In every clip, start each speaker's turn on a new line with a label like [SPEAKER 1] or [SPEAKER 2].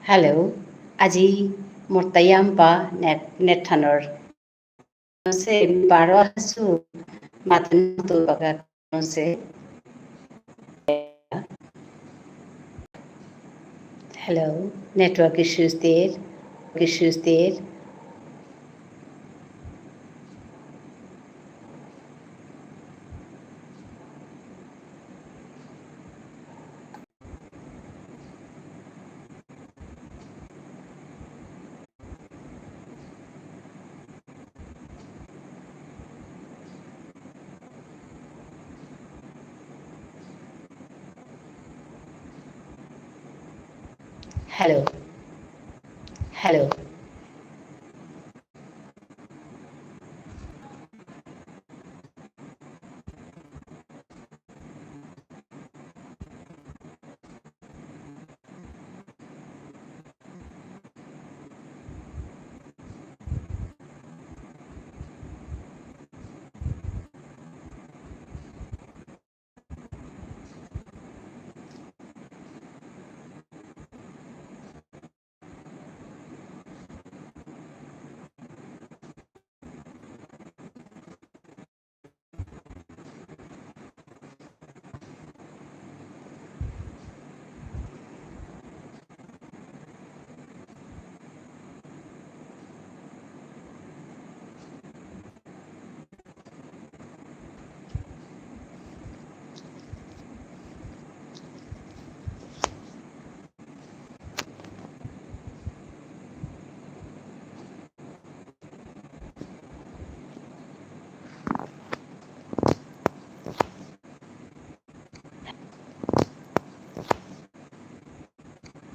[SPEAKER 1] Hello আজি মোৰ তায়াম্পা নেথানৰ no sé, paro a su matando acá, no sé. Hello, network issues there. Hello, hello.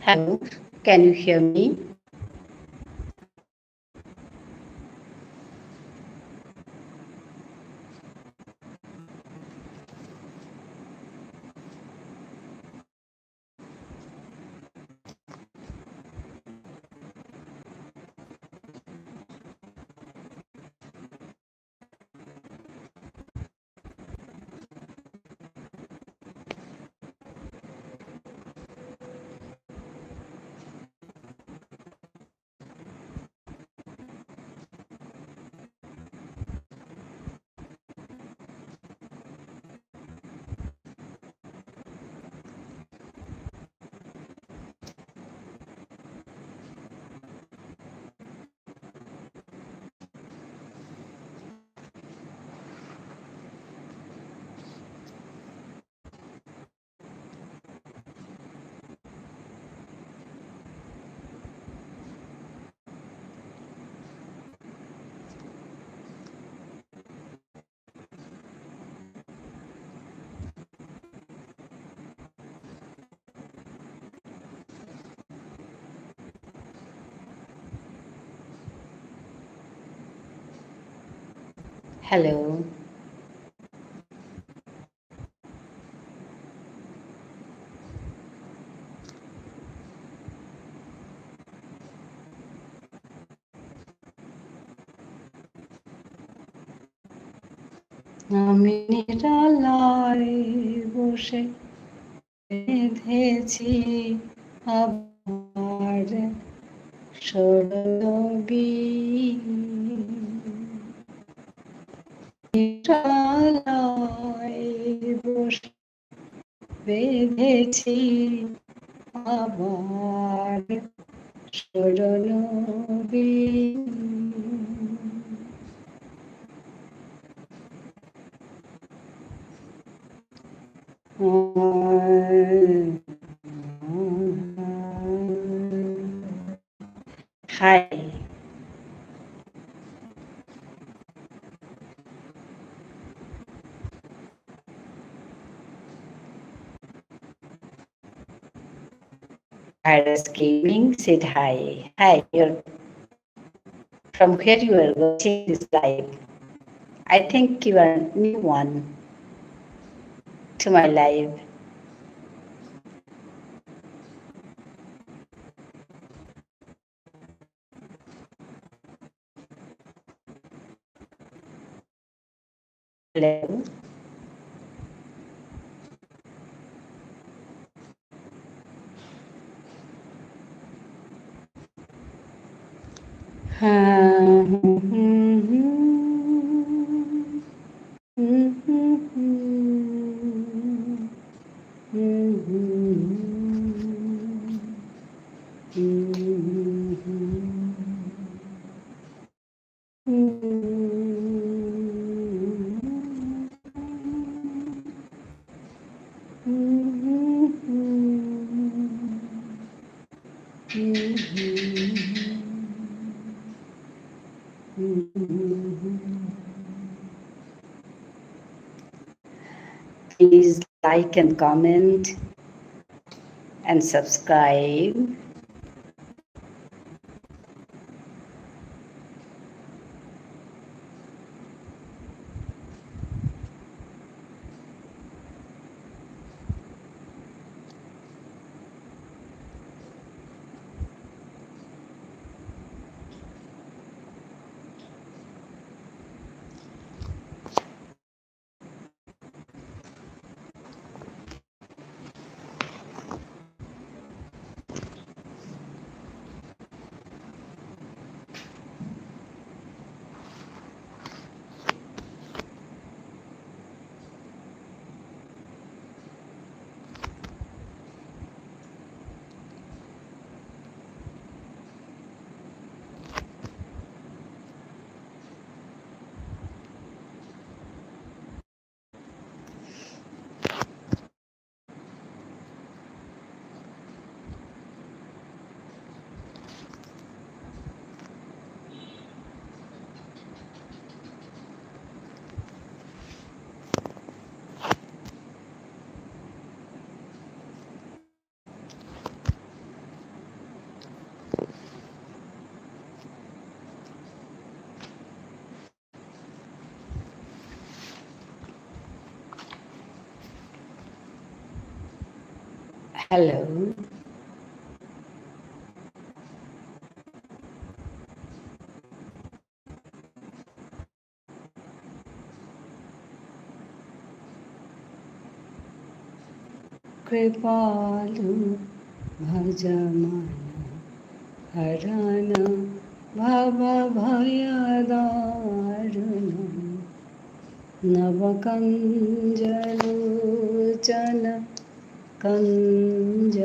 [SPEAKER 1] Hello, can you hear me? Hello. আমি নিরালায় বসে বেঁধেছি আবার সরলবি নিরালায় বসে বেঁধেছি আবার সরলবি Hi. Iris Gaming said hi. Hi, you're from where you are watching this live. I think you are new one to my live. Hello. Please like and comment and subscribe. Hello. कृपालु भजमान हरण भवभयदारुणं नवकञ्जलोचन कञ्जमुखकर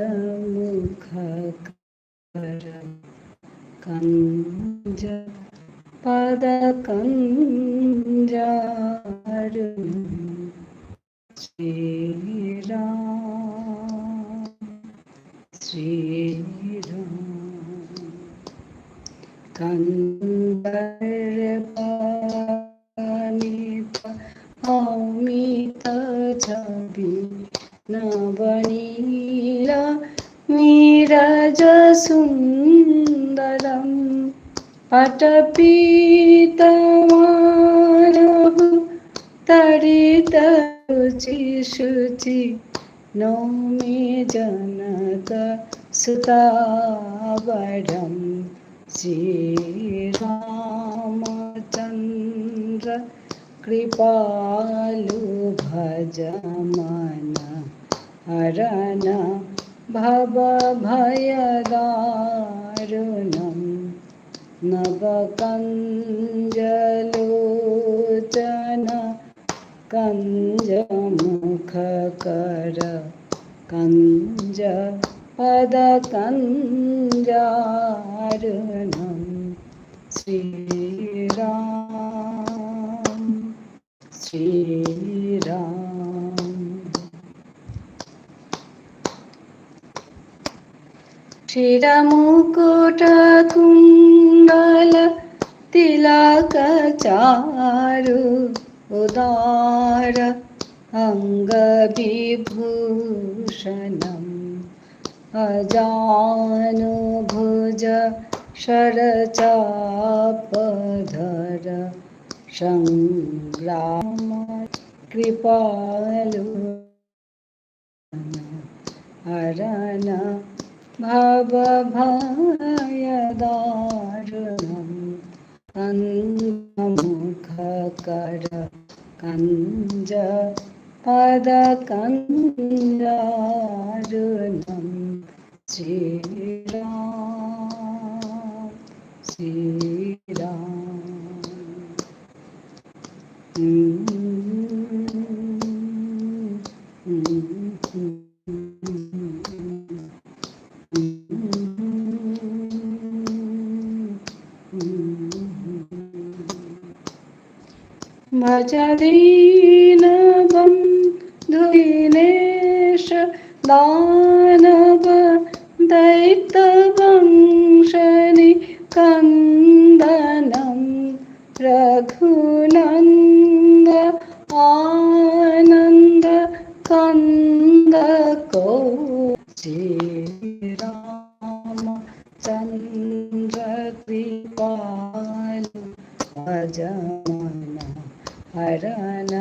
[SPEAKER 1] कञ्ज पदकञ्जारुणं श्रीराम श्रीराम कन्दर्पनित अमित छवि नवनीला नीरज सुन्दरं पटपीतमानः तरित रुचि शुचि नौमि जनक सुतावरं श्रीरामचन्द्र कृपालु भजमन हरण भवभयदारुणं नवकञ्जलोचन कञ्जमुखकर कञ्ज पदकञ्जारुणं श्रीराम श्रीराम श्रीरामुकुटकुण्डल तिलकचारु उदार अङ्गविभूषणम् अजानुभुज शरचापधर संग्राम कृपालु हरण भवभयदारुणं कन्दमुखकर कञ्ज पदकञ्जारुणं श्रीराम श्री दीनबन्धुदीनेश दानव दैत्यवंशनिकन्दनं रघुनन्द आनन्द कंद को श्रीराम चन्द्र कृपालु अजमन हरन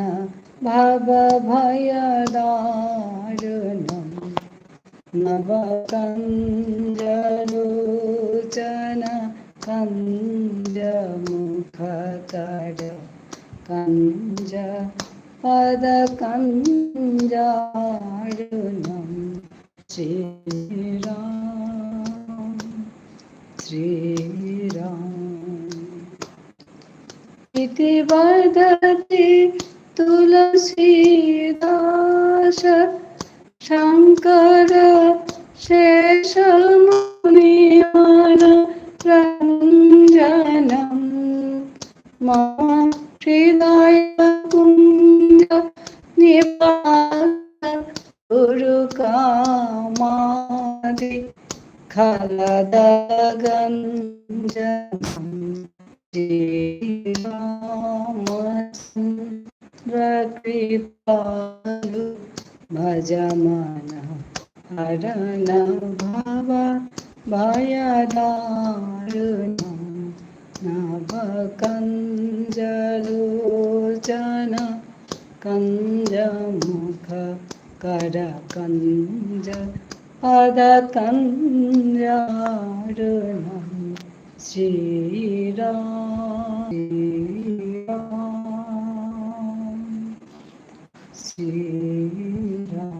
[SPEAKER 1] भव भयदारुणम् नवकञ्जलोचन कञ्जमुखकर कञ्ज पदकञ्जारुणं श्रीराम श्रीराम इति वदति तुलसीदास शङ्कर शेषमुनिमान रञ्जनम् मम हृदय कुञ्ज निवास गुरुकामादि खलदगञ्जनम् श्रीरामचन्द्र कृपालु भजमन हरन भव भयदारुणम् नवकञ्जलोचन कञ्जमुख करकञ्ज पदकञ्जारुणम् श्रीराम श्रीराम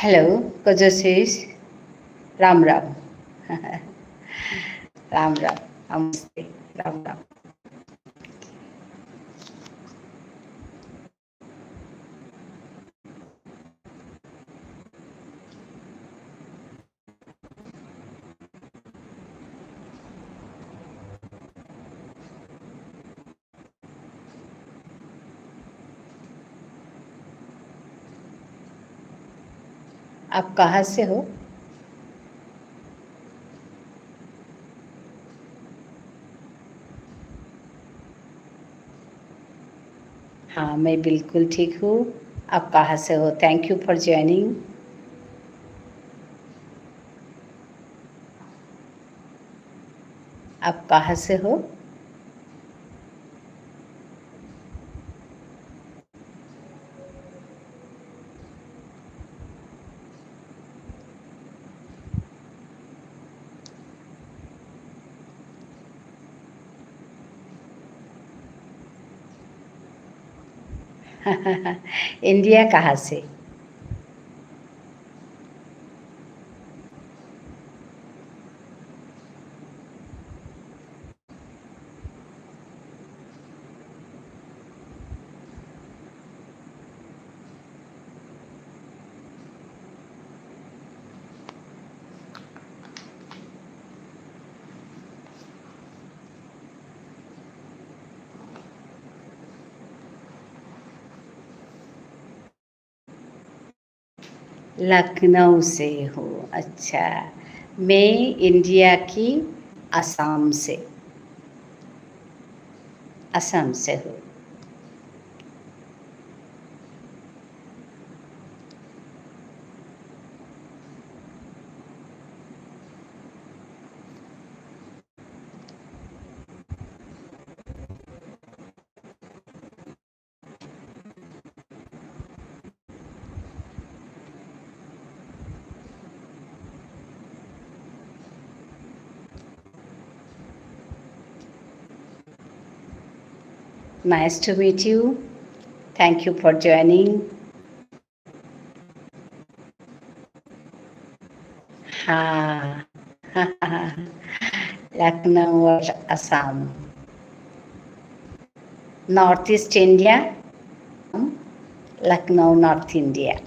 [SPEAKER 1] हेलो कजोशीष राम राम राम राम नमस्ते राम राम आप कहाँ से हो? हाँ मैं बिल्कुल ठीक हूँ। आप कहाँ से हो? Thank you for joining. आप कहाँ से हो? इंडिया कहाँ से? लखनऊ से हूँ, अच्छा। मैं इंडिया की असम से, असम से हूँ। Nice to meet you. Thank you for joining. हाँ, लखनऊ और Assam, north east India, Lucknow north India.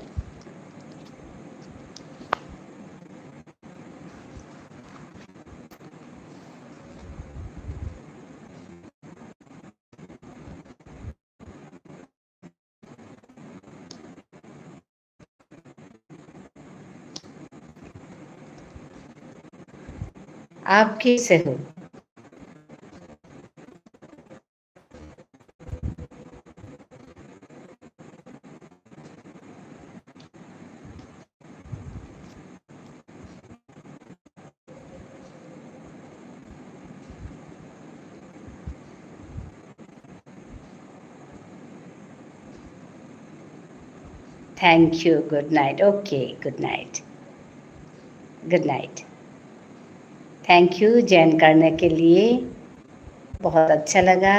[SPEAKER 1] आप कैसे हो? Thank you, good night. Okay, good night, good night. Thank you join करने के लिए, बहुत अच्छा लगा।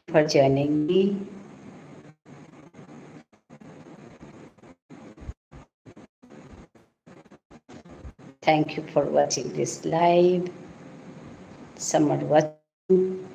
[SPEAKER 1] For joining me. Thank you for watching this live. Some are watching.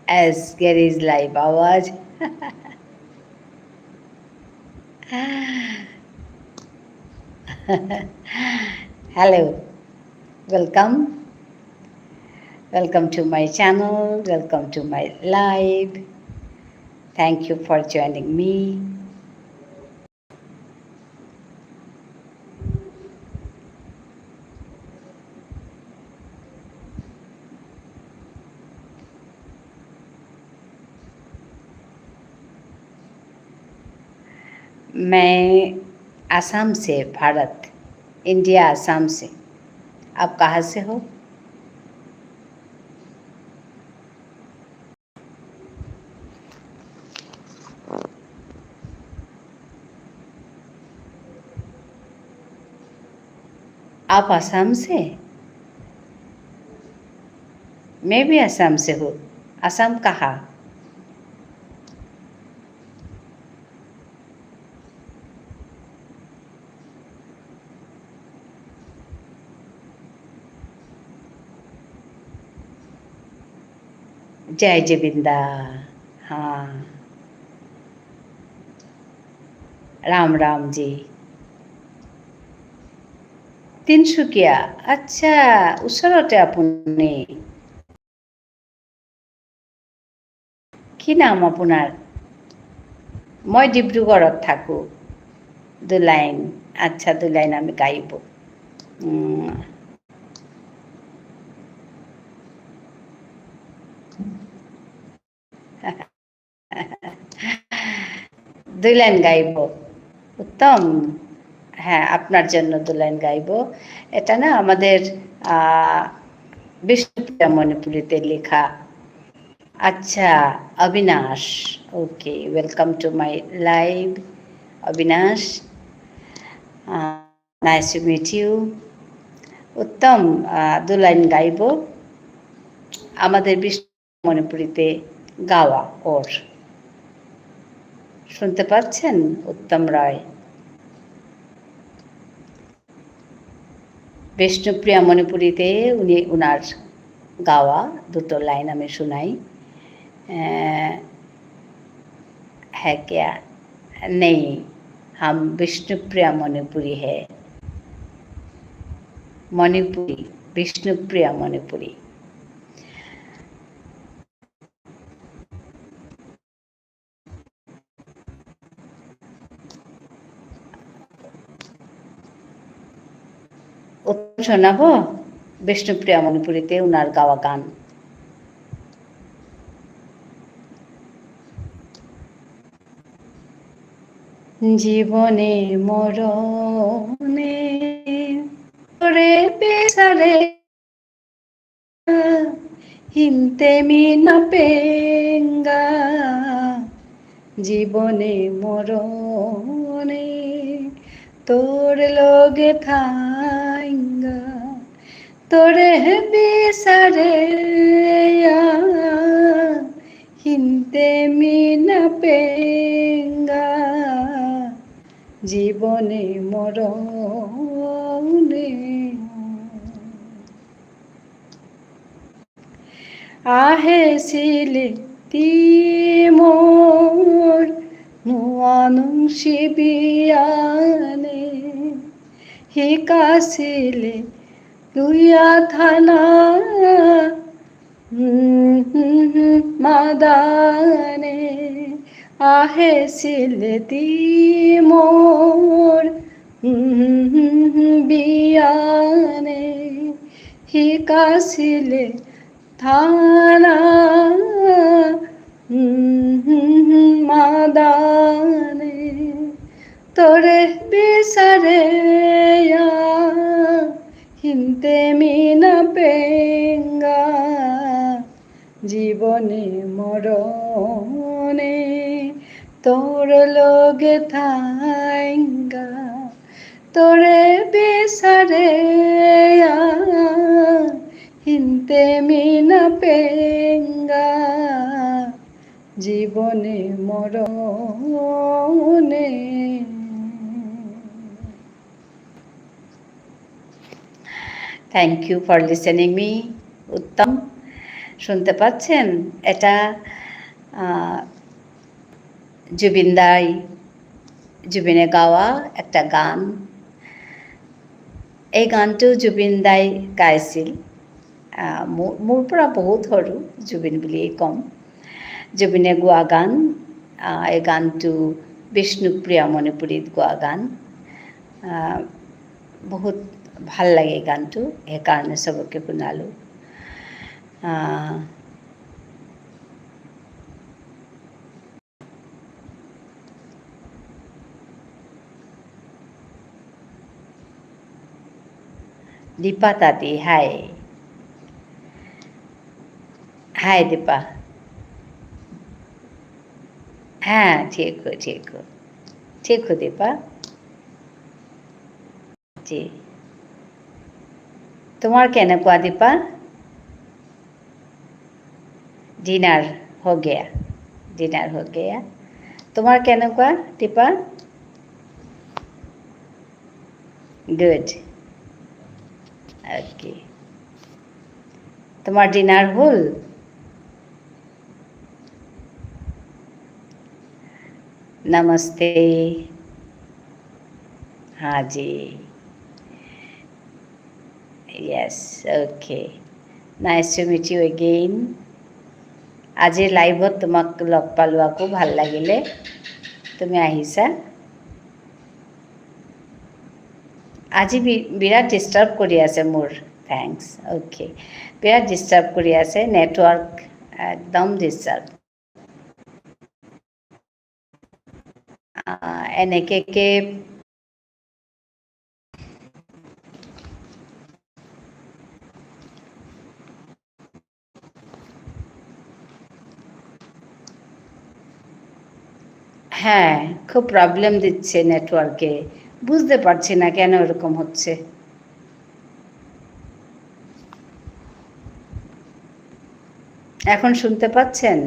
[SPEAKER 1] as Gary's live आवाज. Hello, welcome. Welcome to my channel. Welcome to my live. Thank you for joining me. मैं आसाम से, Bharat, India, Assam से. आप कहाँ से हो? आप आसाम से? मैं भी आसाम से हूँ. आसाम कहाँ? जय जबिंदा. हाँ, राम राम जी. তিনসুকীয়া. আচ্ছা, ওচৰতে আপুনি. কি নাম আপোনাৰ? মই ডিব্ৰুগড়ত থাকোঁ. দুলাইন. আচ্ছা, দুলাইন আমি গাইব. দুই লাইন গাইব. উত্তম. হ্যাঁ, আপনার জন্য দু লাইন গাইব. এটা না আমাদের বিষ্ণুপ্রিয়া মণিপুরীতে লেখা. আচ্ছা, Abinash. Okay, welcome to my live, Abinash. Nice to meet you. Uttam, দু লাইন গাইব. আমাদের বিষ্ণু মণিপুরীতে গাওয়া ওর. শুনতে পাচ্ছেন উত্তম রায়? বিষ্ণুপ্রিয়া মণিপুরীতে উনি উনার গাওয়া দুটো লাইন আমি শোনাই. है क्या? नहीं, हम विष्णुप्रिया मणिपुरी है. मणिपुरी, विष्णुप्रिया मणिपुरी. শোনাবো বিষ্ণুপ্রিয়া মণিপুরীতে উনার গাওয়া গান. জীবনে মরণে করে পেছারে হিনতে মিনা পেঙ্গা. জীবনে মরণে তোর লগে থাইঙ্গা, তোরে বিসারে হিনতে মিনা পেঙ্গা. জীবনে মরণে আহেছিলে তিমোর নুয়ানুং শিবিয়ানে. শিকাছিলে লুইয়া থানা মাদানে. আহেছিলে তিমোর বিয়ানে. শিকাছিলে থানা মাদানে. তোরে বিচারে হিনতে মিনা পেঙ্গা. জীবনে মরণে তোর লগে থাইঙ্গা, তোরে বিচারে হিনতে মিনা পেঙ্গা. জীবনে মরণে. Thank you for listening me, Uttam. শুনতে পাচ্ছেন? এটা জুবিনে গাওয়া একটা গান। এই গানটো জুবিন দাই গাইছিল। মোৰ পৰা বহুত সৰু, জুবিন বুলিয়েই ক'ম। জুবিনে গোৱা গান। এই গানটো বিষ্ণুপ্ৰিয়া মণিপুৰীত গোৱা গান। বহুত ভাল লাগে গানটো, সেইকাৰণে চবকে শুনালোঁ। দীপা তাঁতি, হাই। हाय दीपा। हाँ ठीक हो ठीक हो दीपा जी। तुम्हार केनेकुआ दीपा? डिनर हो गया। तुम्हार केनेकुआ दीपा? Good okay. तुम्हार डिनर हुल? नमस्ते। हाँ जी yes okay nice to meet you again. আজিৰ লাইভত তোমাক লগ পালোঁ, আকৌ ভাল লাগিলে তুমি আহিছা। আজি বিৰাট ডিষ্টাৰ্ব কৰি আছে মোৰ। Thanks okay. বিৰাট ডিষ্টাৰ্ব কৰি আছে, নেটৱৰ্ক একদম ডিষ্টাৰ্ব। এনেকৈ হ্যাঁ খুব প্রবলেম দিচ্ছে নেটওয়ার্কে, বুঝতে পারছি না কেন এরকম হচ্ছে। এখন শুনতে পাচ্ছেন?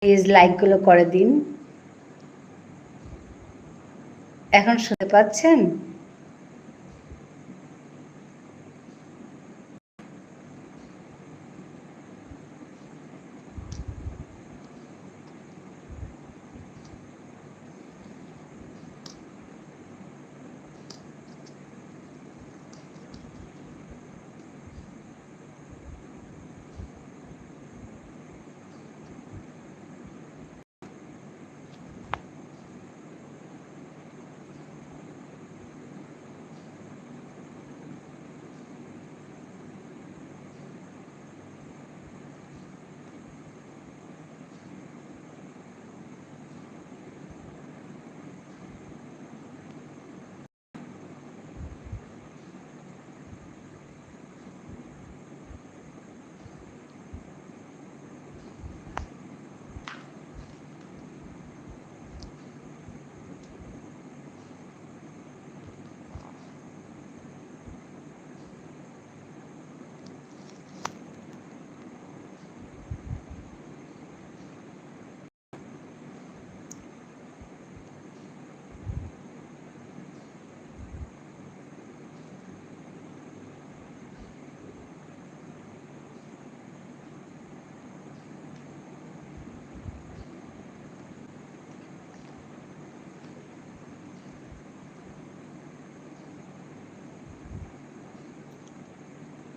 [SPEAKER 1] প্লিজ লাইকগুলো করে দিন। এখন শুনতে পাচ্ছেন?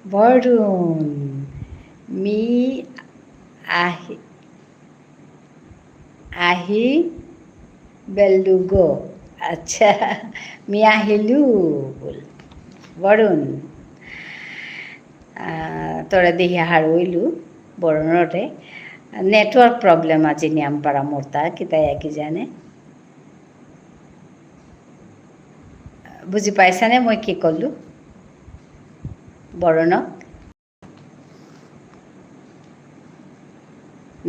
[SPEAKER 1] বৰুণ মি আহি বেলডুগো আচ্ছা মি আহিলু বল বৰুণ তোরা দেখি হারইলু বরণরে নেটওয়ার্ক প্রবলেম আছে নিয়ামপাড়া মোরতা কিতাই একই জানে বুঝি পাইছানে মই কি কলো বৰণক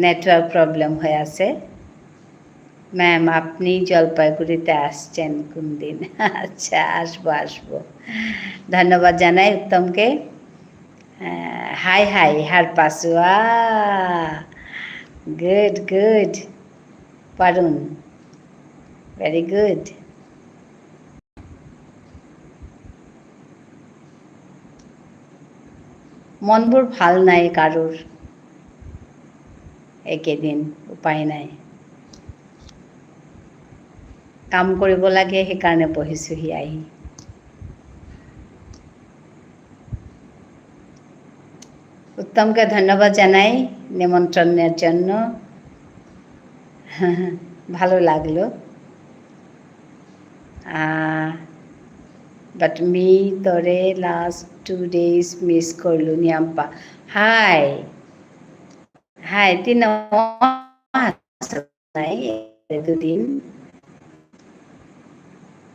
[SPEAKER 1] নেটওয়ার্ক প্রবলেম হয়ে আছে। ম্যাম আপনি জলপাইগুড়িতে আসছেন কোন দিন? আচ্ছা, আসবো আসবো। ধন্যবাদ জানাই উত্তমকে। হাই হাই হার পাসুয়া, গুড গুড। পারুন, ভেরি গুড। মনবোৰ ভাল নাই কাৰোৰ একেদিন, উপায় নাই। কাম কৰিব লাগে, সেইকাৰণে বহিছোহি আহি। উত্তমকে ধন্যবাদ জানাই নিমন্ত্রণের জন্য। ভালো লাগলো। বাট মি তোরে লাস্ট 2 days মিস করলু নিয়াম্পা। হাই হাই, তিন নাই দুদিন,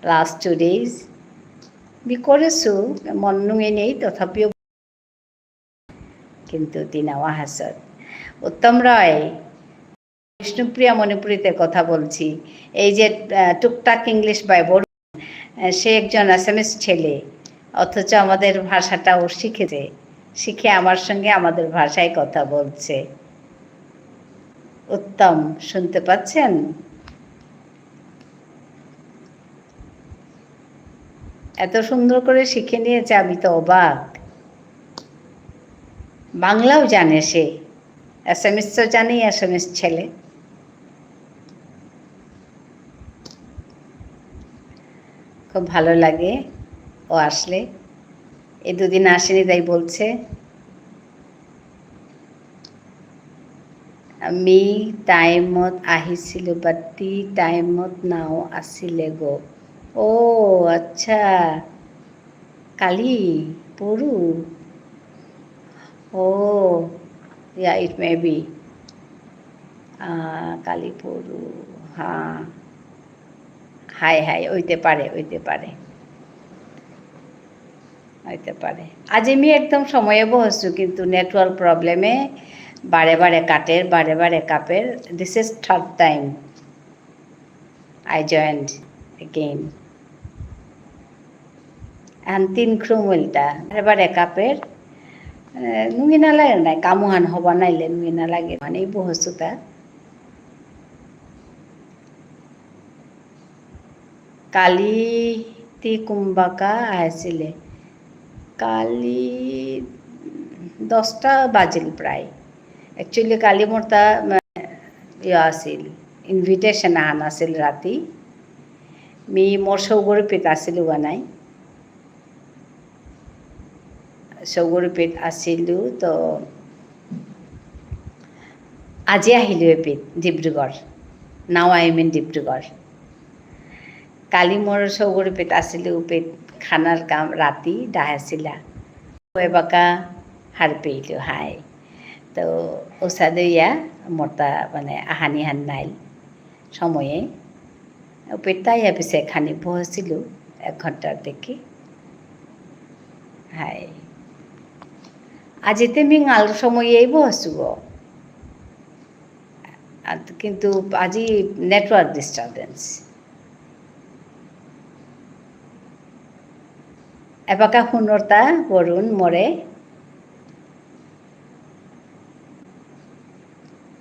[SPEAKER 1] লাস্ট 2 days বি করেছো মন নুয়ে নেই, তথাপিও কিন্তু তিনাওয়া হাসত। উত্তম রয়, বিষ্ণুপ্রিয়া মণিপুরীতে কথা বলছি। এই যে টুকটাক ইংলিশ বাইবল, সে একজন আসামিস ছেলে, অথচ আমাদের ভাষাটা ও শিখেছে, শিখে আমার সঙ্গে আমাদের ভাষায় কথা বলছে। উত্তম, শুনতে পাচ্ছেন? এত সুন্দর করে শিখে নিয়েছে, আমি তো অবাক। বাংলাও জানে সে, অ্যাসামিস তো জানেই, অ্যাসামিস ছেলে। খুব ভালো লাগে ও আসলে। এই দুদিন আসেনি তাই বলছে। আমি টাইমত আহিছিলোঁ, বাট তি টাইমত নাও আছিলে গো। ও আচ্ছা, কালি পরু। ও ইয়া, ইট মে বি কালি পরু। হ্যাঁ, হাই হাই, হইতে পারে হইতে পারে হইতে পারে। আজ আমি একদম সময়ে বসছু, কিন্তু নেটওয়ার্ক প্রবলেমে বারে বারে কাটের, বারে বারে কাপের। This is third time I joined again. এখন 3 খ্রুমুলটা এবার একাপের নুঙ্গি না লাগে নাই, কামুহান হবা নাইলে নুঙ্গি না লাগে, মানে এই বহসুতা কালি তি কুম্বাকা আছিলে। কালি 10টা বাজিল প্রায়। একচুয়ালি কালি মোর তা ইয়া আছিল, ইনভিটেশন আহান আছিল রাতি। মি মোর সৌগরীপিত আছিল নাই, সৌগরীপিত আছিলো। তো আজি আহিলো এপিত Dibrugarh. Now I am in Dibrugarh. কালি মোর সৌগরীপিত আছিলো, উপিত খানার কাম রাতি ডাহাছিলা এবাকা হার পেইলো। হাই তো ওসাদইয়া মোরতা মানে আহানি হান নাইল সময়ে উপিত তাই পিছে খানি বসছিল 1 ঘন্টার দেখি। হাই আজিতে মি আল সময়েই বসু, কিন্তু আজি নেটওয়ার্ক ডিস্টারবেন্স। এবাকা শুনরতা বরুণ মরে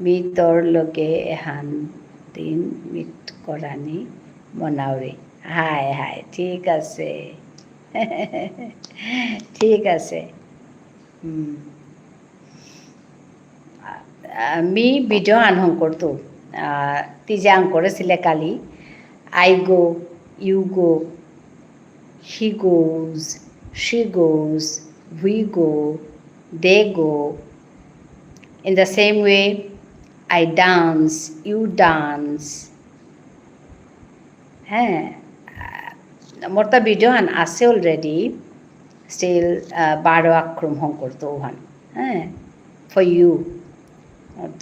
[SPEAKER 1] মি তোর লগে এহান দিন মিট করানি মনাওরে। হাই হাই, ঠিক আছে ঠিক আছে। মি ভিডিও আনহং করতো, তিজে আং করেছিলে কালি। I go, you go, he goes, she goes, we go, they go. In the same way, I dance, you dance. হ্যাঁ, মোরতা ভিডিও হান আছে অলরেডি, স্টিল 12 আক্রম হং করতো ওহান। হ্যাঁ, ফর ইউ।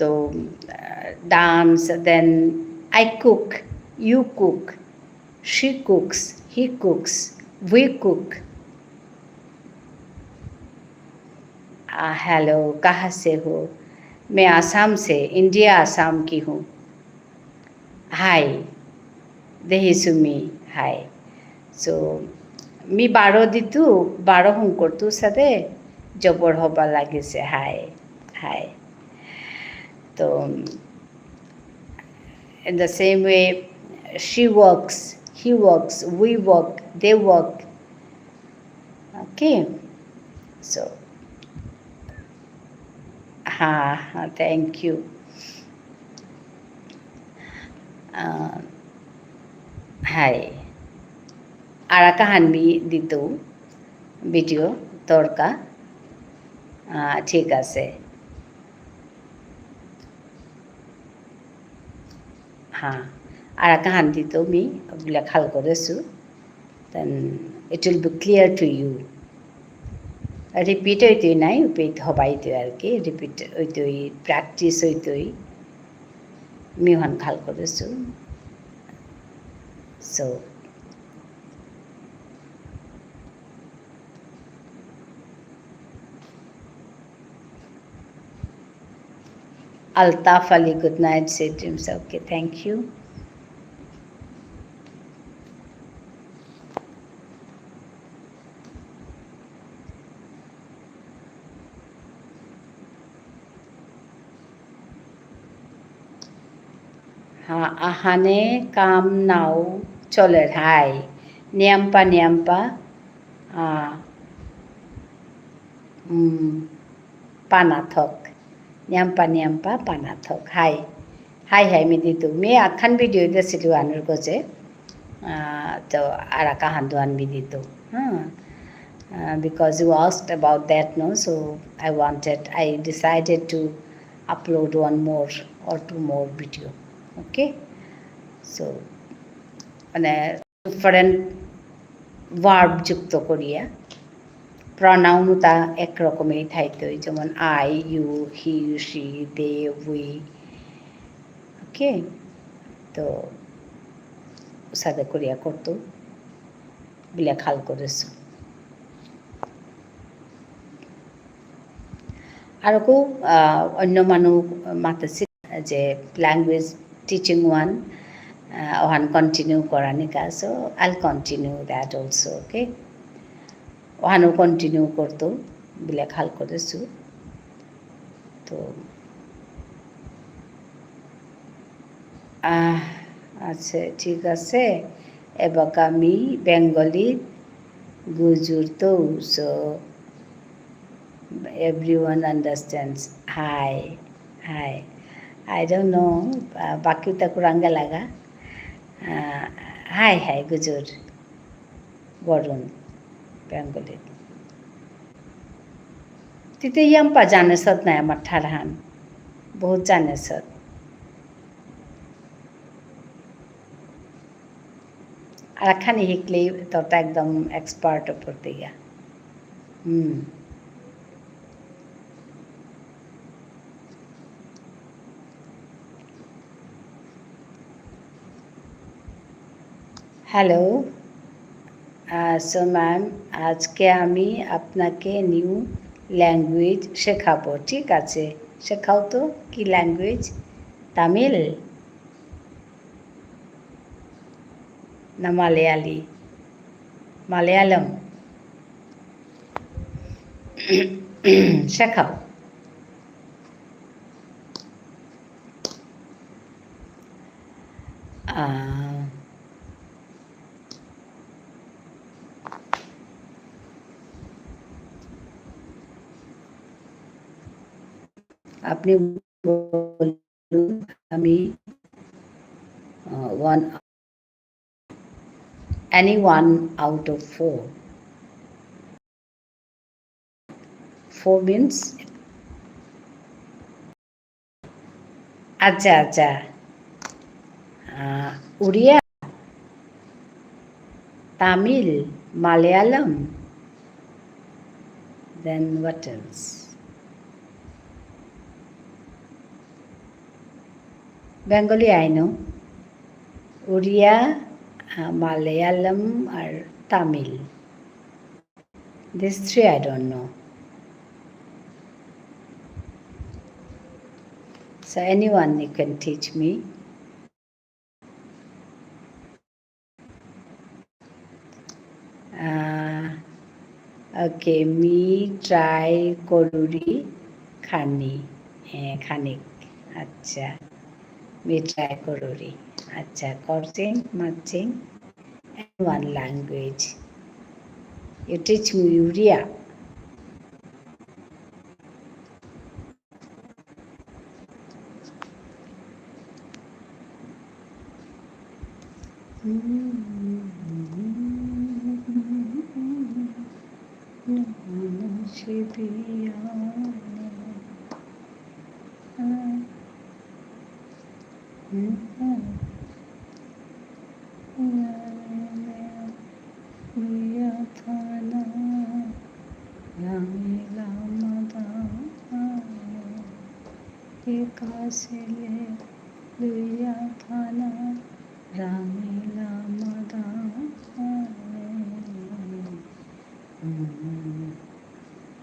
[SPEAKER 1] তো dance, then I cook, you cook, she cooks, he cooks, we cook. Hello, कहाँ से हो? मैं आसाम से, इंडिया आसाम की हूँ। हाय देहिसुमी, हाय। सो मी बारो दितु, बारो हूँ करतु सदे जबर हबा लागिसे, हाय हाय। तो in the same way, she works, he works, we work, they work. Okay, so thank you. Hi. Araka hanmi ditu video torka ঠিক আছে। Araka han ditu mi lekhal koresu, then it will be clear to you. Repeat হইতই নাই, repeat হবাইতই আর কি, repeat হইতই, practice হইতই mi হন খাল করেছো। So Altaf Ali, good night, say dreams. Okay, thank you. Ahane kam now choler, hi. Niampa panathok. Niampa panathok. Hi mi ditu. Me akhan video desilu anur goje. To araka handuan mi ditu. Because you asked about that, no? So I decided to upload one more or two more video. Okay? So, different verb যুক্ত করিয়া pronoun তা একরকমই থাইতই, যেমন I, you, he, she, they, we. Okay? তো সাদা করিয়া করতো বিলা খাল করেছো। আৰু অন্য মানুহ মাতিছিল যে ল্যাঙ্গুয়েজ টিচিং ওয়ান ওহান কন্টিনিউ কৰা নিকা। So I'll continue that also. Okay? ওহানো কন্টিনিউ করতো বিলা খাল করেছো। তো আচ্ছা ঠিক আছে। এবার আমি বেঙ্গলি গুজুর তো, so everyone understands. Hi. I don't know. Baki ta kuranga laga. Hi, Gujur. Borun. Bengali. Tite yampa janesat na amar tharhan. Bahut janesat. আর একখানি শিকলেই তোরটা একদম এক্সপার্ট ওপর দিকে। হ্যালো, সো ম্যাম আজকে আমি আপনাকে নিউ ল্যাঙ্গুয়েজ শেখাবো। ঠিক আছে, শেখাও তো। কি ল্যাঙ্গুয়েজ? তামিল না মালয়ালি? মালয়ালম শেখাও। আপনি বলুন, আমি any one out of four. 4 means আচ্ছা উড়িয়া, Tamil, Malayalam, then what else? Bengali I know, Oriya, Malayalam or Tamil. These three I don't know. So anyone you can teach me. Okay, me try koruri khani. Khanik. Acha. Me try koruri. Acha. Korsing, matching, and one language. You teach me Uriya.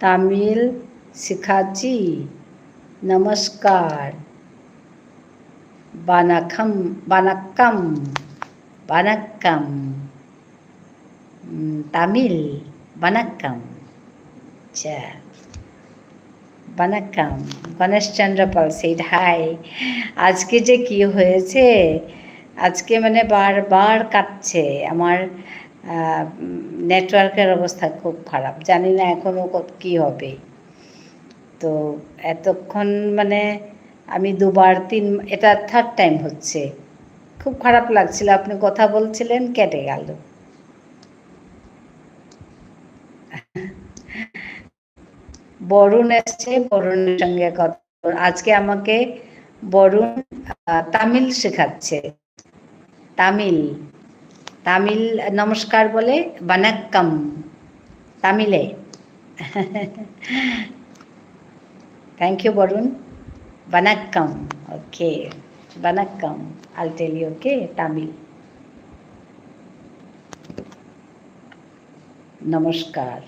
[SPEAKER 1] Tamil सिखाची नमस्कार वनकम वनक्कम वनक्कम तमिल वनक्कम अच्छा Vanakkam Ganesh Chandra Pal said हाय আজকে যে কি হয়েছে আজকে মানে বারবার কাটছে আমার নেটওয়ার্কের অবস্থা খুব খারাপ জানি না এখনো কি হবে তো এতক্ষণ মানে আমি দুবার এটা থার্ড টাইম হচ্ছে খুব খারাপ লাগছিল আপনি কথা বলছিলেন কেটে গেল বরুণ এসছে বরুণের সঙ্গে কথা আজকে আমাকে বরুণ তামিল শেখাচ্ছে তামিল তামিল নমস্কার বলে বনক্কম তামিলে থ্যাংক ইউ বরুণ বনক্কম ওকে বনক্কম I'll tell you okay Tamil নমস্কার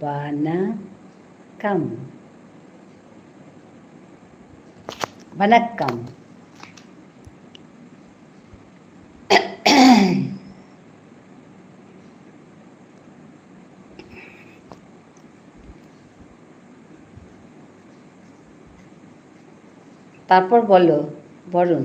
[SPEAKER 1] வணக்கம் வணக்கம் তারপর বলো বরুণ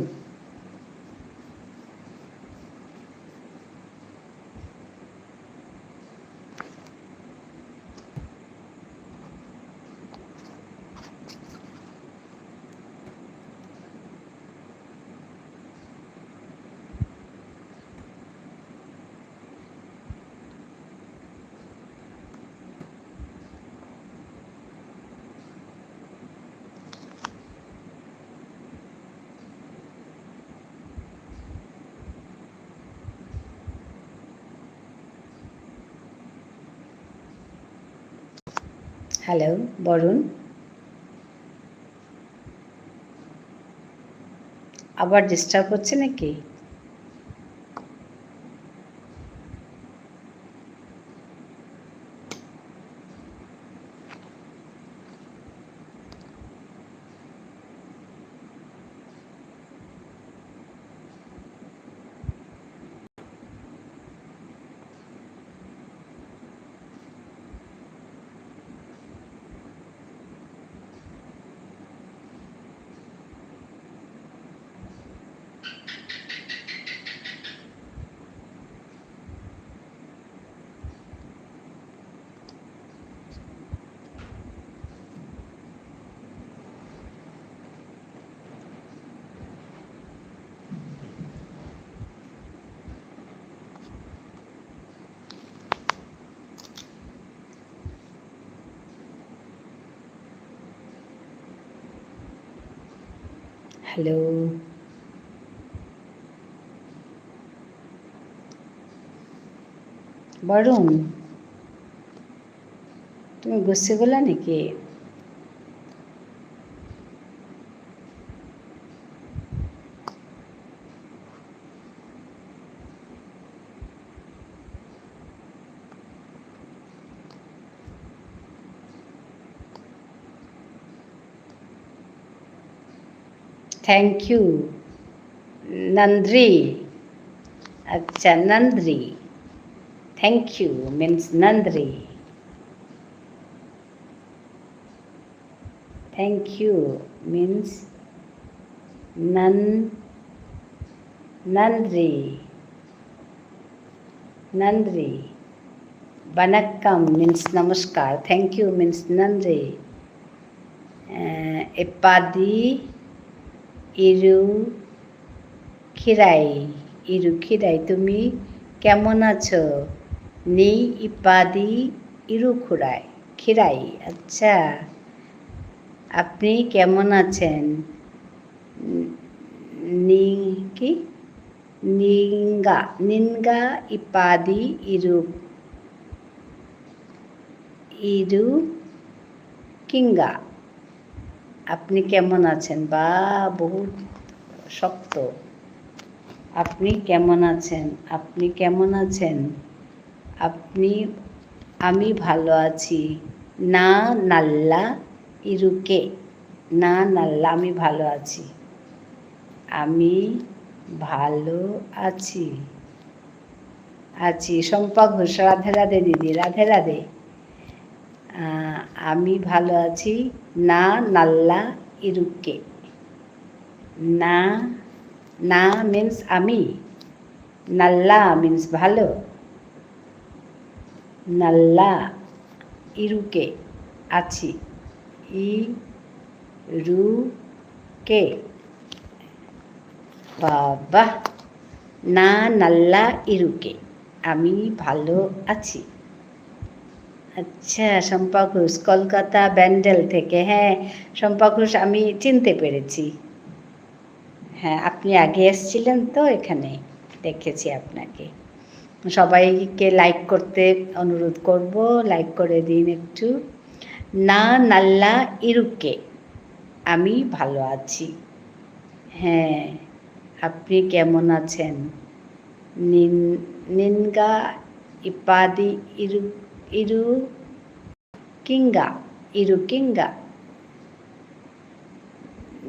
[SPEAKER 1] হ্যালো বরুণ আবার ডিস্টার্ব হচ্ছে নাকি হ্যালো বরুণ তুমি গুছিয়ে গেলা নাকি থ্যাংক ইউ নন্দ্রি। আচ্ছা নন্দ্রি, থ্যাংক ইউ মিন্স নন্দ্রি। Thank you means Nandri. Nandri. Vanakkam means namaskar. Thank you means Nandri. Epadi Iru Khirai. Iru Khirai. তুমি কেমন আছো? নি ইপাদি ইরু খুরাই খিরাই। আচ্ছা, আপনি কেমন আছেন? কি নিঙ্গা নিনগা ইপাদি ইরু ইরু কিঙ্গা। আপনি কেমন আছেন? বা বহুত শক্ত। আপনি কেমন আছেন? আপনি কেমন আছেন? আপনি আমি ভালো আছি। না নাল্লা ইরুকে। না নাল্লা আমি ভালো আছি। আমি ভালো আছি। আছি শম্পা ঘোষ। রাধে রাধে দিদি, রাধে রাধে। আমি ভালো আছি। না নাল্লা ইরুকে। না না মিন্স আমি, নাল্লা মিন্স ভালো, নাল্লা ইরুকে আছি, ইরুকে। বাবা, না নাল্লা ইরুকে, আমি ভালো আছি। আচ্ছা, শম্পা ঘোষ কলকাতা ব্যান্ডেল থেকে। হ্যাঁ শম্পা ঘোষ, আমি চিনতে পেরেছি। হ্যাঁ, আপনি আগে এসেছিলেন তো এখানে, দেখেছি আপনাকে। সবাইকে লাইক করতে অনুরোধ করব, লাইক করে দিন একটু। না নাল্লা ইরুকে, আমি ভালো আছি। হ্যাঁ, আপনি কেমন আছেন? নিনগা ইপাদি ইরু ইরু কিঙ্গা ইরু কিঙ্গা।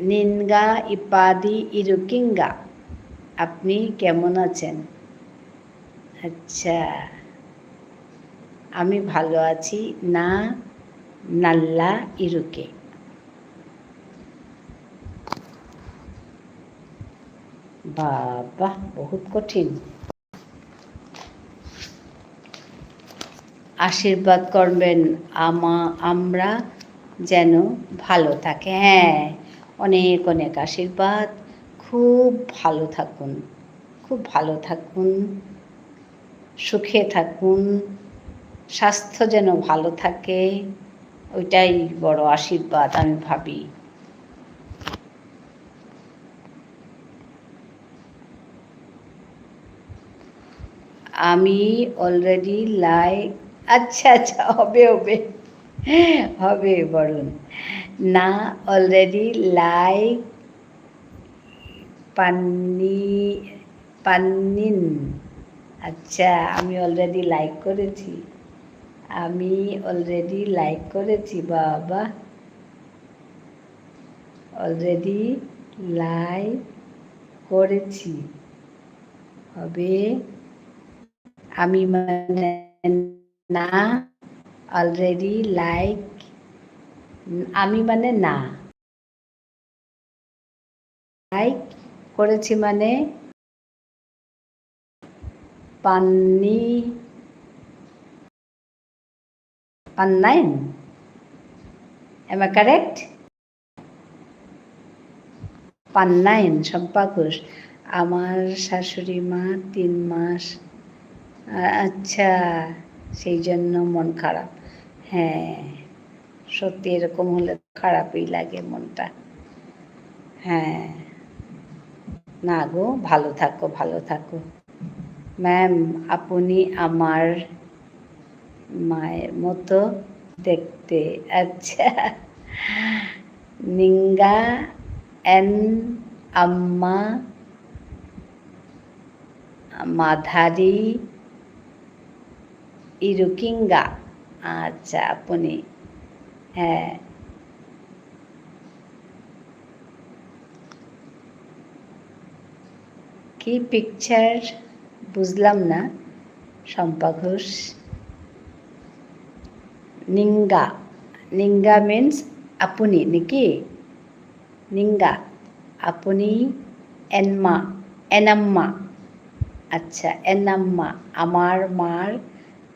[SPEAKER 1] নিনগা ইপাদি ইরু কিঙ্গা। আপনি কেমন আছেন? আচ্ছা, আমি ভালো আছি। না নাল্লা ইরুকে। বাবা, বহুত কঠিন। আশীর্বাদ করবেন আমরা যেন ভালো থাকে। হ্যাঁ, অনেক অনেক আশীর্বাদ। খুব ভালো থাকুন, খুব ভালো থাকুন, সুখে থাকুন, স্বাস্থ্য যেন ভালো থাকে, ওইটাই বড় আশীর্বাদ আমি ভাবি। আমি অলরেডি লাইক। আচ্ছা আচ্ছা, হবে হবে হবে বরুণ। না অলরেডি লাইক পান্নিন। আচ্ছা, আমি অলরেডি লাইক করেছি। আমি অলরেডি লাইক করেছি। বাবা, অলরেডি লাইক করেছি হবে। আমি মানে না অলরেডি লাইক, আমি মানে না, লাইক করেছি মানে পান্নাইন। Am I correct? পান্নাইন। Shampa Ghosh, আমার শাশুড়ি মা 3 মাস। আচ্ছা, সেই জন্য মন খারাপ। হ্যাঁ, সত্যি এরকম হলে খারাপই লাগে মনটা। হ্যাঁ, না গো, ভালো থাকো, ভালো থাকো। ম্যাম, আপনি আমার মায়ের মতো দেখতে। আচ্ছা, নিঙ্গা এন আম্মা মাধারি ইরুকিঙ্গা। আচ্ছা, আপনি হ্যাঁ কি পিকচার বুঝলাম না শম্পা ঘোষ। নিঙ্গা, নিঙ্গা মিন্স আপনি নাকি? নিঙ্গা আপনি, এনমা এনাম্মা, আচ্ছা এনাম্মা আমার মার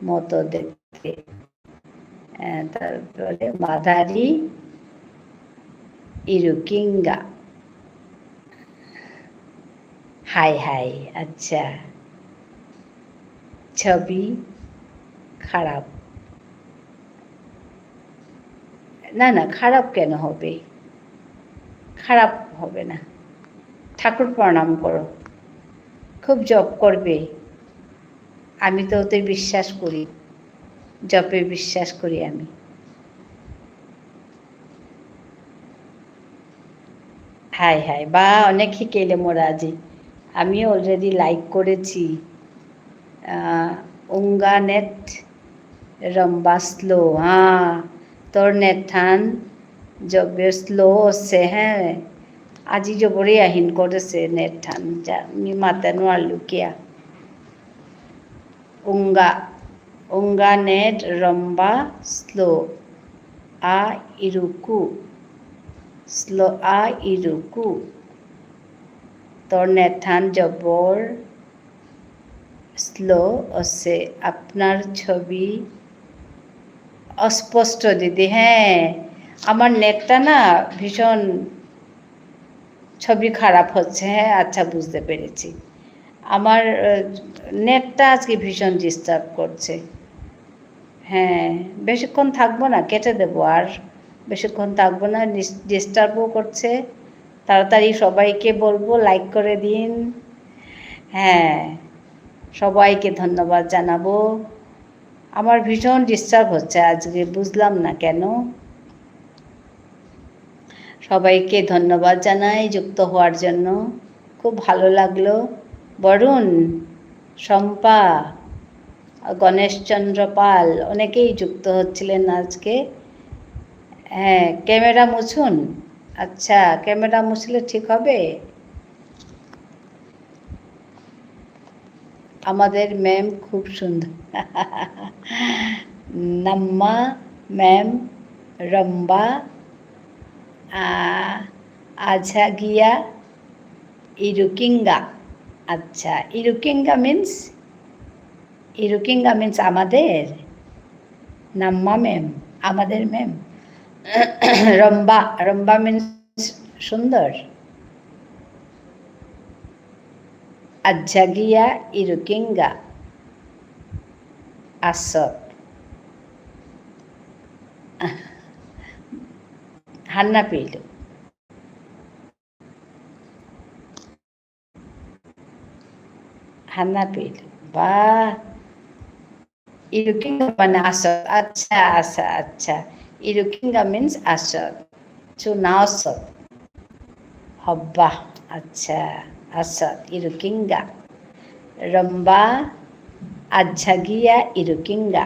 [SPEAKER 1] মতো দেখতে। তারপরে মাদারি ইরুকিঙ্গা, হাই হাই, আচ্ছা। ছবি খারাপ, না না খারাপ কেন হবে, খারাপ হবে না। ঠাকুর প্রণাম করো, খুব জপ করবে। আমি তো ওতে বিশ্বাস করি, জপে বিশ্বাস করি আমি। হাই হাই, বা অনেক শিকাইলে মোৰ আজি। আমি অলরেডি লাইক করেছি। উঙ্গা নেট রম্বা স্লো, হ্যাঁ তোর নেট থান জবে স্লো আছে, হ্যাঁ আজি জবরে আহিন করেছে নেট থান, যা মাতে নোৱাৰিলোঁ কিয়া। উঙ্গা উঙ্গা নেট রম্বা স্লো আ ইরুকু, স্লো আ ইরুকু তোর নেট থান জবর স্লো আছে, আপনার ছবি অস্পষ্ট দিদি। হ্যাঁ আমার নেটটা না ভীষণ ছবি খারাপ হচ্ছে। হ্যাঁ আচ্ছা বুঝতে পেরেছি, আমার নেটটা আজকে ভীষণ ডিস্টার্ব করছে। হ্যাঁ বেশিক্ষণ থাকবো না, কেটে দেবো, আর বেশিক্ষণ থাকবো না, ডিস্টার্বও করছে। তাড়াতাড়ি সবাইকে বলবো লাইক করে দিন। হ্যাঁ সবাইকে ধন্যবাদ জানাবো। আমার ভীষণ ডিস্টার্ব হচ্ছে আজকে, বুঝলাম না কেন। সবাইকে ধন্যবাদ জানাই যুক্ত হওয়ার জন্য, খুব ভালো লাগলো। বরুণ, শম্পা, গণেশচন্দ্র পাল অনেকেই যুক্ত হচ্ছিলেন আজকে। হ্যাঁ ক্যামেরা মুছুন, আচ্ছা ক্যামেরা মুছলে ঠিক হবে। আমাদের ম্যাম খুব সুন্দর। নাম্মা ম্যাম, রম্বা, আঝাগিয়া, ইরুকিঙ্গা। আচ্ছা ইরুকিঙ্গা মিন্স, ইরুকিঙ্গা মিন্স আমাদের। নাম্মা ম্যাম আমাদের ম্যাম। রম্বা, রম্বা মিন্স সুন্দর। আঝাগিয়া ইরুকিঙ্গা আসত। হান্না পেল, হান্না পেল, বা ইরুকিঙ্গা মানে আসত। আচ্ছা আচ্ছা আচ্ছা, ইরুকিঙ্গা মিন্স আসত, চুনা আসত হব্বা। আচ্ছা আসত ইরুকিঙ্গা, রম্বা আঝাগিয়া ইরুকিঙ্গা,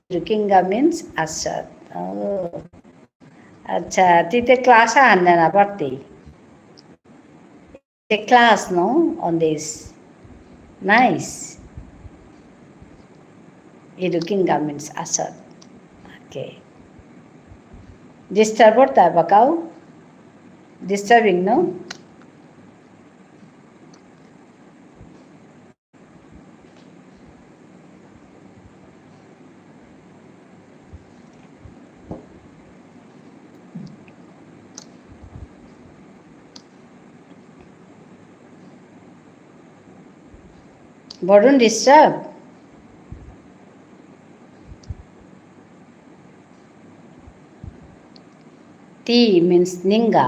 [SPEAKER 1] ইরুকিঙ্গা মিন্স আসত। ও আচ্ছা, तिथे क्लास आहे ना पडते, the class no on this, nice. Irukinga means asad. Okay. Disturb होता है बकाऊ, disturbing no? Bodun disturb. T means ninga,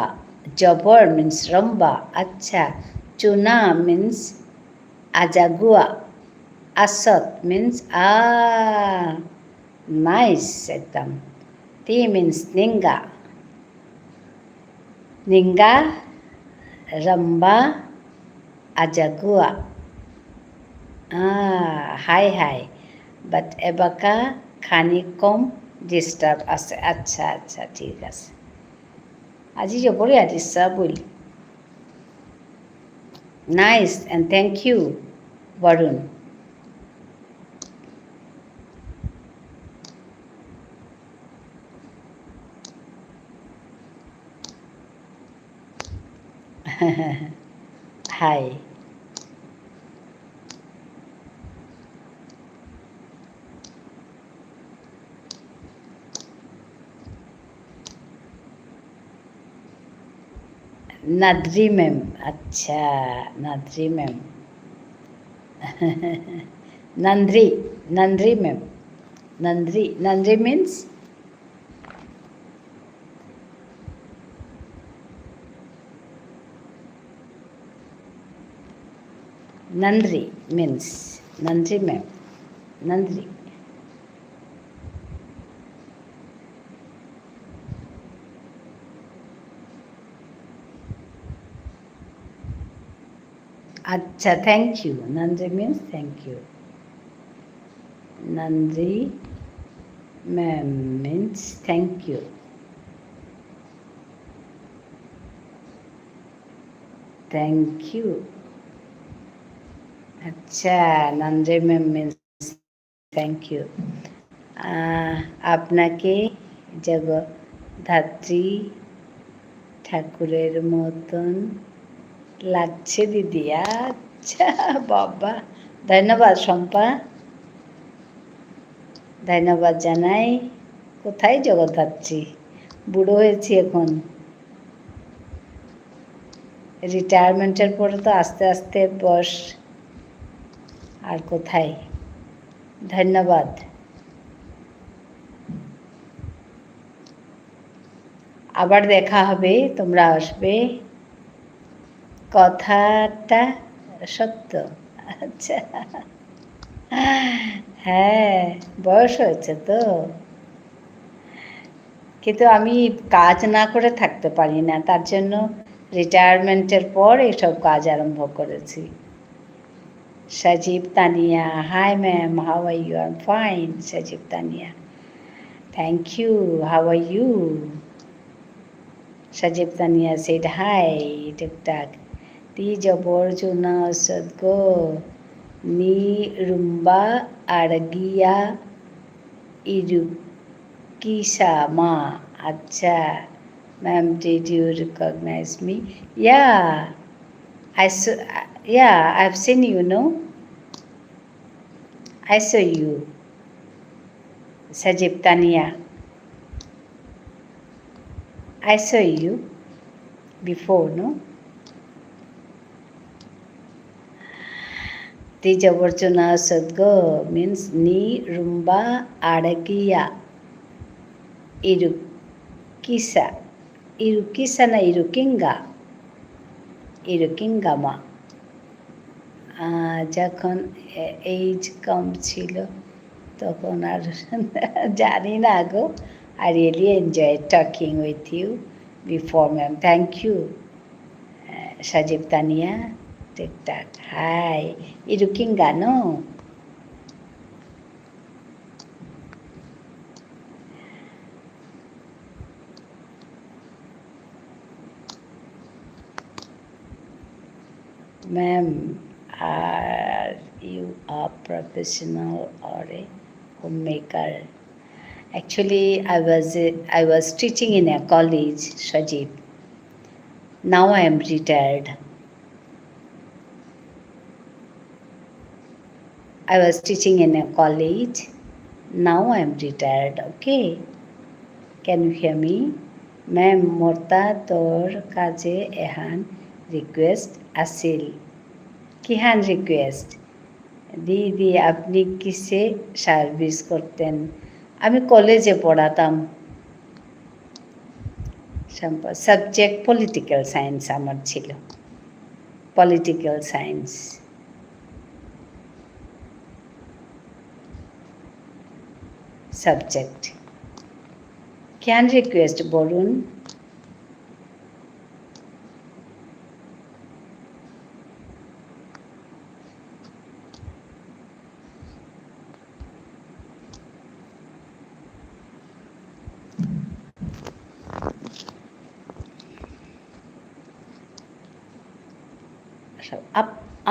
[SPEAKER 1] jabor means ramba. Acha, chuna means ajagua, asat means nice ekdam. T means ninga, ninga, ramba, ajagua. হাই হাই, but এবাকা খানি কম disturb আছে। আচ্ছা আচ্ছা ঠিক আছে, আজি জবরে ডিস্টার্ব বলি। Nice, and thank you, Varun. Hi. Nadri ma'am. अच्छा, Nadri ma'am. Nandri. Nandri ma'am. Nandri. Nandri means? Nandri means. Nandri ma'am. Nandri. Acha, thank you. Nandri means thank you. Nandri ma'am means thank you. Thank you. Acha, Nandri ma'am means thank you. আপনাকে জগদ্ধাত্রী ঠাকুরের মতন লাগছে দিদি। আচ্ছা বাবা, ধন্যবাদ শম্পা, ধন্যবাদ জানাই। কোথায় জগদ্ধাত্রী? বুড়ো হয়েছি এখন, রিটায়ারমেন্টের পরে তো আস্তে আস্তে বয়স, আর কোথায়। ধন্যবাদ। আবার দেখা হবে, তোমরা আসবে, কথাটা সত্য। আচ্ছা, হ্যাঁ, বয়স হয়েছে তো, কিন্তু আমি কাজ না করে থাকতে পারি না, তার জন্য রিটায়ারমেন্টের পর এসব কাজ আরম্ভ করেছি। Sajib Tania, hi ma'am, how are you? I'm fine, Sajib Tania. Thank you, how are you? Sajib Tania said hi, tuk-tak. Ti jabor juna sadgo, ni rumba argia irukisa ma. Acha, ma'am, did you recognize me? Yeah, yeah, I've seen you, no? I saw you, Sajib Tania. I saw you before, no? Tijavarchana Sadgo means ni rumba adagiya irukisa. Irukisa na irukinga. Irukinga ma. যখন age কম ছিল তখন আর জানি না গো। I really enjoyed talking with you before, ma'am. Thank you, Sajib Tania. TikTok. Hi. Irukinga, no? Ma'am, are you a professional or a homemaker? Actually, I was teaching in a college, Sajib. Now I am retired. I was teaching in a college. Now I am retired. Okay. Can you hear me? Ma'am, morta tor kaje ehan request asil. কিহান request? দিদি আপনি কিসে service করতেন? আমি কলেজে পড়াতাম। Subject political science আমার ছিল, political science subject. Can request বলুন।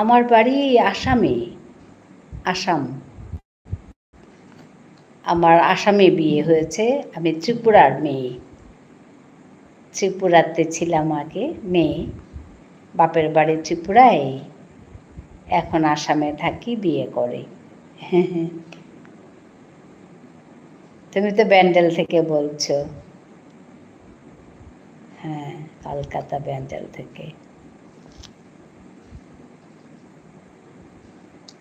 [SPEAKER 1] আমার বাড়ি আসামে, আসাম। আমার আসামে বিয়ে হয়েছে, আমি ত্রিপুরার মেয়ে। ত্রিপুরাতে ছিলাম আগে মেয়ে, বাপের বাড়ি ত্রিপুরায়, এখন আসামে থাকি, বিয়ে করে। তুমি তো ব্যান্ডেল থেকে বলছো। হ্যাঁ, কলকাতা ব্যান্ডেল থেকে।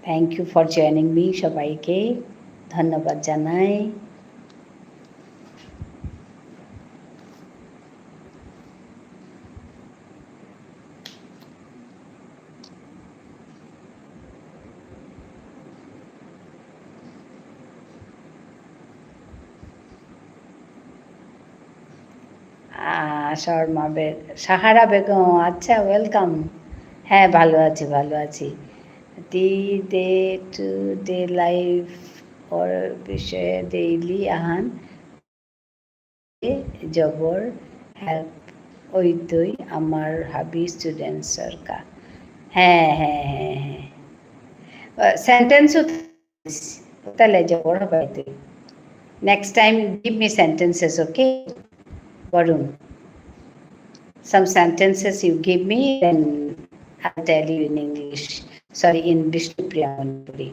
[SPEAKER 1] Thank you for joining me, সবাইকে ধন্যবাদ জানাই। সাহারা বেগম, আচ্ছা, ওয়েলকাম। হ্যাঁ, ভালো আছি, ভালো আছি। ডে টু ডে লাইফ ওর বিষয়ে ডেইলি আহান জবর হেল্প ওইতই আমার হাবি স্টুডেন্ট সরকার। হ্যাঁ হ্যাঁ হ্যাঁ হ্যাঁ, সেন্টেন্সও তাহলে জবর হবাই তুই। Next time give me sentences, okay Barun? Some sentences you give me, then I'll tell you in English. Sorry, in Vishnupriya Manipuri.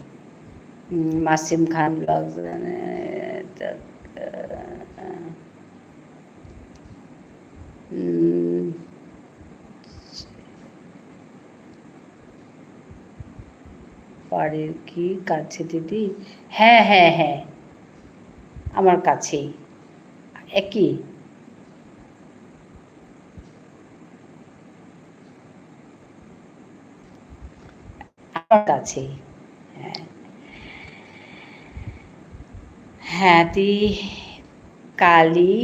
[SPEAKER 1] Masim Khan vlogs. বাড়ির কি কাছে দিদি? হ্যাঁ হ্যাঁ হ্যাঁ, আমার কাছেই, একই। আমার কাছেই, হ্যাঁ হ্যাঁ। ती काली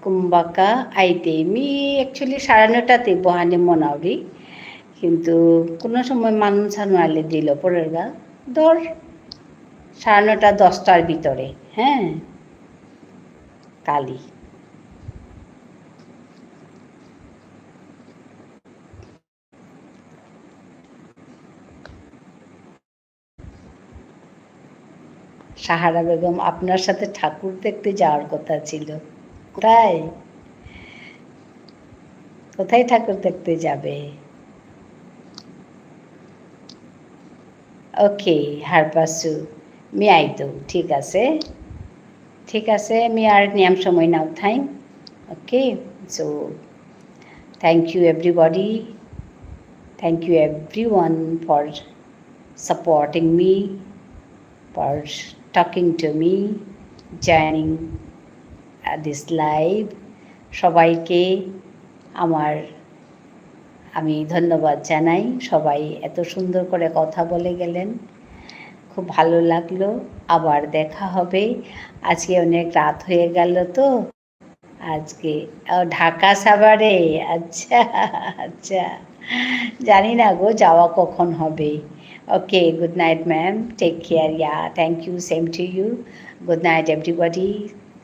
[SPEAKER 1] कुंभका আইতে মি অ্যাকচুয়ালি 9:30তে বহানে মনাউরি, কিন্তু কোনো সময় মানুষ ছানু আলে দিল পরের গা ধর 9:30 10টার ভিতরে। হ্যাঁ, কালি। সাহারা বেগম, আপনার সাথে ঠাকুর দেখতে যাওয়ার কথা ছিল। কোথায় কোথায় ঠাকুর দেখতে যাবে? ওকে, হারপাসু মি আইতো, ঠিক আছে ঠিক আছে, মি আর নিয়ম সময় নাও থাইন। Okay, so thank you everybody, thank you everyone for supporting me, for talking to me, joining this live. সবাইকে আমি ধন্যবাদ জানাই। সবাই এত সুন্দর করে কথা বলে গেলেন, খুব ভালো লাগলো। আবার দেখা হবে। আজকে অনেক রাত হয়ে গেল তো, আজকে ঢাকা সাভারে। আচ্ছা আচ্ছা, জানি না গো যাওয়া কখন হবে। Okay, good night ma'am, take care. Yeah, thank you, same to you. Good night everybody,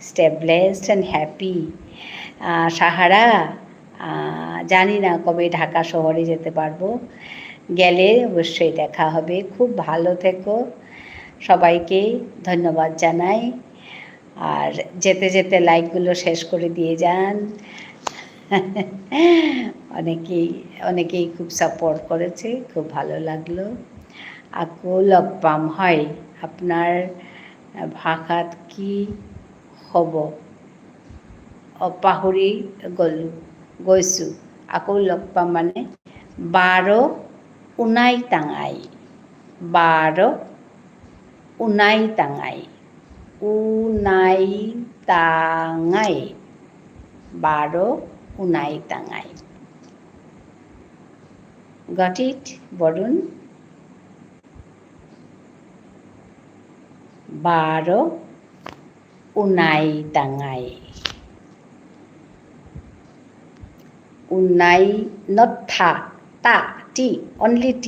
[SPEAKER 1] stay blessed and happy. সাহারা, জানি না কবে ঢাকা শহরে যেতে পারবো, গেলে অবশ্যই দেখা হবে। খুব ভালো থেকো, সবাইকে ধন্যবাদ জানাই। আর যেতে যেতে লাইকগুলো শেষ করে দিয়ে যান। অনেকেই খুব সাপোর্ট করেছে, খুব ভালো লাগলো। আকৌ লগ পাম, হয় আপনার ভাষাত কি হ'ব পাহৰি গৈছোঁ। আকৌ লগ পাম মানে 12 উনাই টাঙাই, 12 উনাই টাঙাই, উনাই টাঙাই, 12 উনাই টাঙাই। Got it, Barun? 12 উনাই টাঙাই। Unai, not tha, ta, t, only t.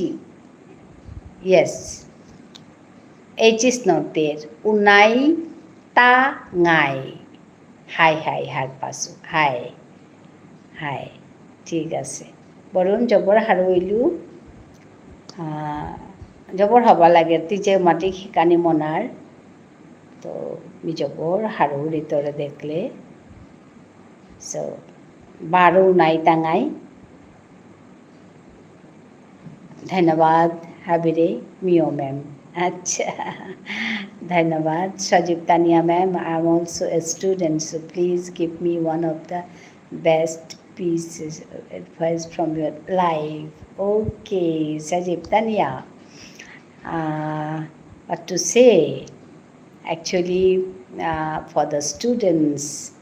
[SPEAKER 1] Yes, H is not there. Unai ta ngai. Hi, hi, Harpasu. Hi, hi. ঠিক আছে। বরুণ জবর হারইলু। জবৰ হবা লাগে তিজে মাটি শিকানি মনাৰ তো মি জবৰ হাৰুৰি তৰে দেখলে সো বারো নাই টাঙাই ধন্যবাদ হাবিরে মিও ম্যাম আচ্ছা ধন্যবাদ Sajib Tania ma'am I am also a student so please give me one of the best pieces of advice from your life. Okay, Sajib Tanya. What to say? Actually, for the students,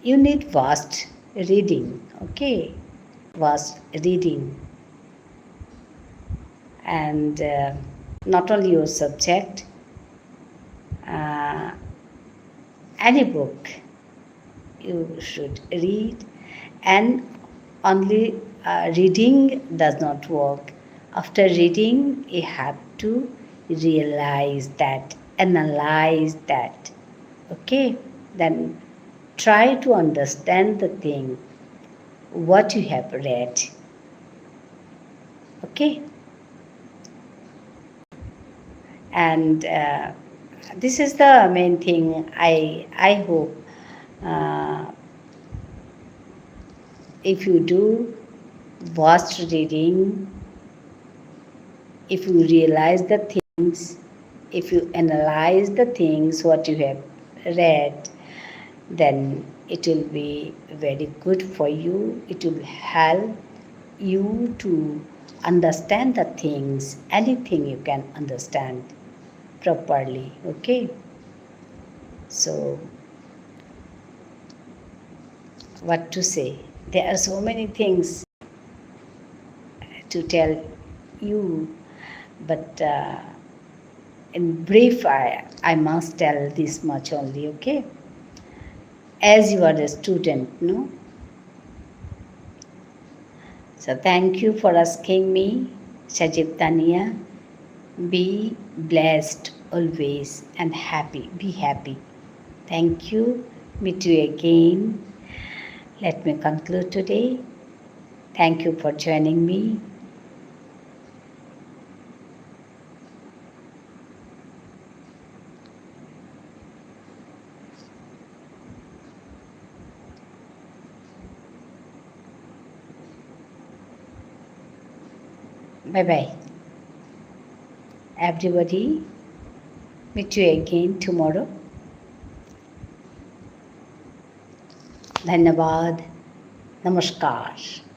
[SPEAKER 1] you need vast reading, okay? Vast reading. And not only your subject, any book you should read, and only reading does not work. After reading, you have to realize that, analyze that, okay? Then try to understand the thing, what you have read, okay? And this is the main thing. I hope if you do vast reading, if you realize the things, if you analyze the things what you have read, then it will be very good for you. It will help you to understand the things, anything you can understand properly, okay? So what to say? There are so many things to tell you, but in brief I must tell this much only, okay? As you are a student, no? So thank you for asking me, Sajib Tania. Be blessed always and happy. Be happy. Thank you. Meet you again. Let me conclude today. Thank you for joining me. Bye-bye. Everybody, meet you again tomorrow. धन्यवाद. नमस्कार.